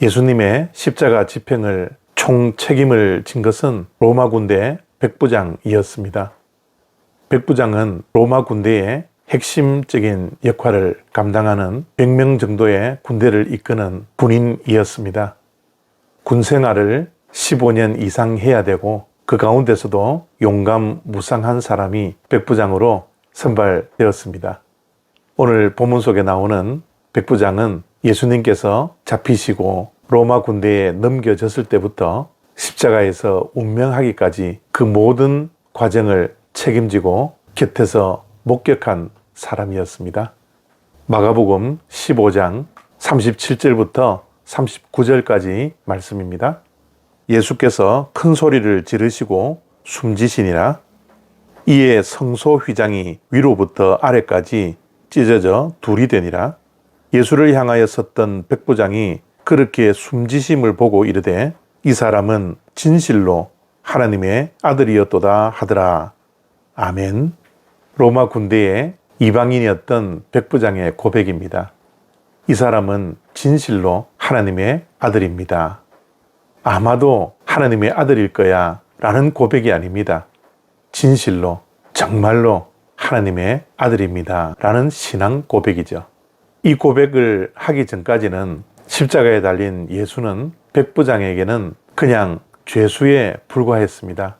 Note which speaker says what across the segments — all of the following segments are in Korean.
Speaker 1: 예수님의 십자가 집행을 총 책임을 진 것은 로마 군대 백부장이었습니다. 백부장은 로마 군대의 핵심적인 역할을 감당하는 100명 정도의 군대를 이끄는 군인이었습니다. 군 생활을 15년 이상 해야 되고 그 가운데서도 용감무쌍한 사람이 백부장으로 선발되었습니다. 오늘 본문 속에 나오는 백부장은 예수님께서 잡히시고 로마 군대에 넘겨졌을 때부터 십자가에서 운명하기까지 그 모든 과정을 책임지고 곁에서 목격한 사람이었습니다. 마가복음 15장 37절부터 39절까지 말씀입니다. 예수께서 큰 소리를 지르시고 숨지시니라. 이에 성소 휘장이 위로부터 아래까지 찢어져 둘이 되니라. 예수를 향하여 섰던 백부장이 그렇게 숨지심을 보고 이르되 이 사람은 진실로 하나님의 아들이었도다 하더라. 아멘. 로마 군대의 이방인이었던 백부장의 고백입니다. 이 사람은 진실로 하나님의 아들입니다. 아마도 하나님의 아들일 거야 라는 고백이 아닙니다. 진실로 정말로 하나님의 아들입니다 라는 신앙 고백이죠. 이 고백을 하기 전까지는 십자가에 달린 예수는 백부장에게는 그냥 죄수에 불과했습니다.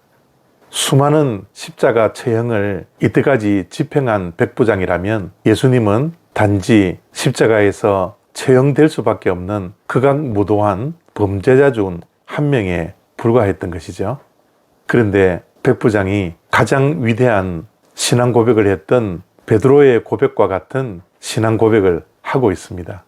Speaker 1: 수많은 십자가 처형을 이때까지 집행한 백부장이라면 예수님은 단지 십자가에서 처형될 수밖에 없는 극악무도한 범죄자 중 한 명에 불과했던 것이죠. 그런데 백부장이 가장 위대한 신앙 고백을 했던 베드로의 고백과 같은 신앙 고백을 하고 있습니다.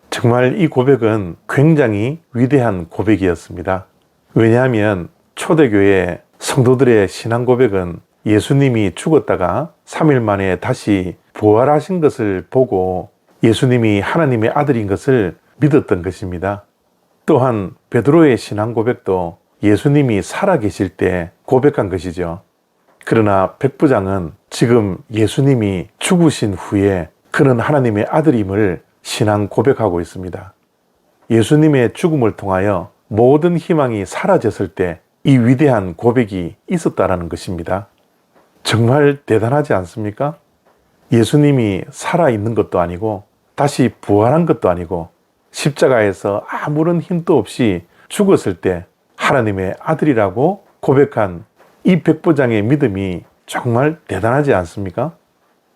Speaker 1: 정말 이 고백은 굉장히 위대한 고백이었습니다. 왜냐하면 초대교회 성도들의 신앙 고백은 예수님이 죽었다가 3일 만에 다시 부활하신 것을 보고 예수님이 하나님의 아들인 것을 믿었던 것입니다. 또한 베드로의 신앙 고백도 예수님이 살아계실 때 고백한 것이죠. 그러나 백부장은 지금 예수님이 죽으신 후에 그는 하나님의 아들임을 신앙 고백하고 있습니다. 예수님의 죽음을 통하여 모든 희망이 사라졌을 때 이 위대한 고백이 있었다라는 것입니다. 정말 대단하지 않습니까? 예수님이 살아있는 것도 아니고 다시 부활한 것도 아니고 십자가에서 아무런 힘도 없이 죽었을 때 하나님의 아들이라고 고백한 이 백부장의 믿음이 정말 대단하지 않습니까?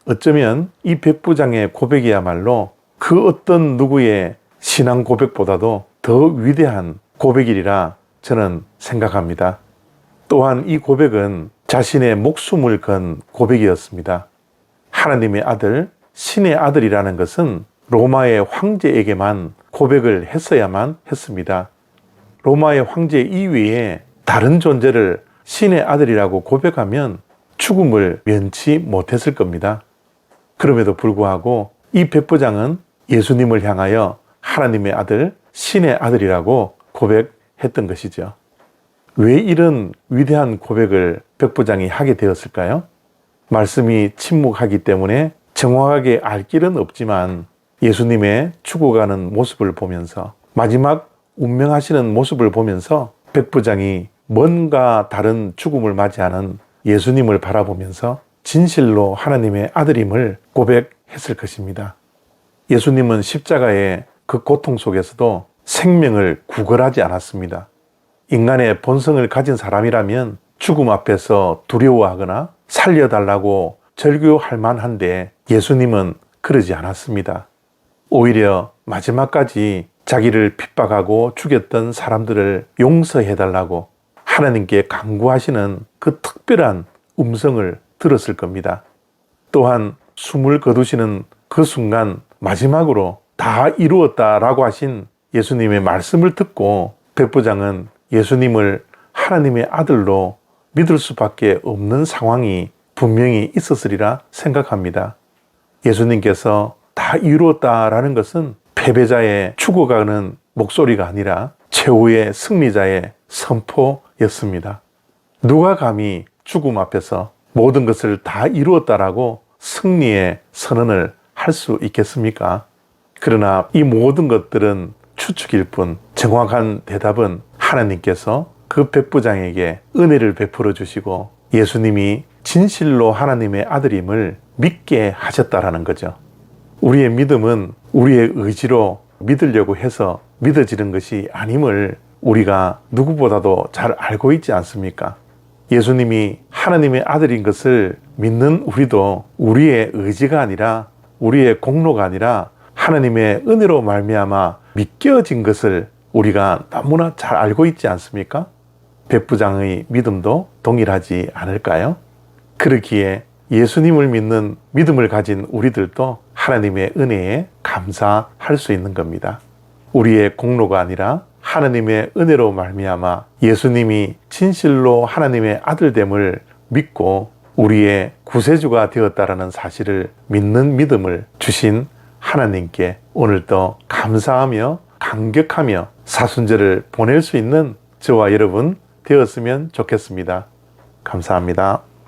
Speaker 1: 어쩌면 이 백부장의 고백이야말로 그 어떤 누구의 신앙 고백보다도 더 위대한 고백이리라 저는 생각합니다. 또한 이 고백은 자신의 목숨을 건 고백이었습니다. 하나님의 아들, 신의 아들이라는 것은 로마의 황제에게만 고백을 했어야만 했습니다. 로마의 황제 이외에 다른 존재를 신의 아들이라고 고백하면 죽음을 면치 못했을 겁니다. 그럼에도 불구하고 이 백부장은 예수님을 향하여 하나님의 아들, 신의 아들이라고 고백했던 것이죠. 왜 이런 위대한 고백을 백부장이 하게 되었을까요? 말씀이 침묵하기 때문에 정확하게 알 길은 없지만 예수님의 죽어가는 모습을 보면서 마지막 운명하시는 모습을 보면서 백부장이 뭔가 다른 죽음을 맞이하는 예수님을 바라보면서 진실로 하나님의 아들임을 고백했을 것입니다. 예수님은 십자가의 그 고통 속에서도 생명을 구걸하지 않았습니다. 인간의 본성을 가진 사람이라면 죽음 앞에서 두려워하거나 살려달라고 절규할 만한데 예수님은 그러지 않았습니다. 오히려 마지막까지 자기를 핍박하고 죽였던 사람들을 용서해달라고 하나님께 간구하시는 그 특별한 음성을 들었을 겁니다. 또한 숨을 거두시는 그 순간 마지막으로 다 이루었다라고 하신 예수님의 말씀을 듣고 백부장은 예수님을 하나님의 아들로 믿을 수밖에 없는 상황이 분명히 있었으리라 생각합니다. 예수님께서 다 이루었다라는 것은 패배자의 죽어가는 목소리가 아니라 최후의 승리자의 선포였습니다. 누가 감히 죽음 앞에서 모든 것을 다 이루었다라고 승리의 선언을 할 수 있겠습니까? 그러나 이 모든 것들은 추측일 뿐 정확한 대답은 하나님께서 그 백부장에게 은혜를 베풀어 주시고 예수님이 진실로 하나님의 아들임을 믿게 하셨다라는 거죠. 우리의 믿음은 우리의 의지로 믿으려고 해서 믿어지는 것이 아님을 우리가 누구보다도 잘 알고 있지 않습니까? 예수님이 하나님의 아들인 것을 믿는 우리도 우리의 의지가 아니라 우리의 공로가 아니라 하나님의 은혜로 말미암아 믿겨진 것을 우리가 너무나 잘 알고 있지 않습니까? 백부장의 믿음도 동일하지 않을까요? 그렇기에 예수님을 믿는 믿음을 가진 우리들도 하나님의 은혜에 감사할 수 있는 겁니다. 우리의 공로가 아니라 하나님의 은혜로 말미암아 예수님이 진실로 하나님의 아들됨을 믿고 우리의 구세주가 되었다라는 사실을 믿는 믿음을 주신 하나님께 오늘도 감사하며 감격하며 사순절을 보낼 수 있는 저와 여러분 되었으면 좋겠습니다. 감사합니다.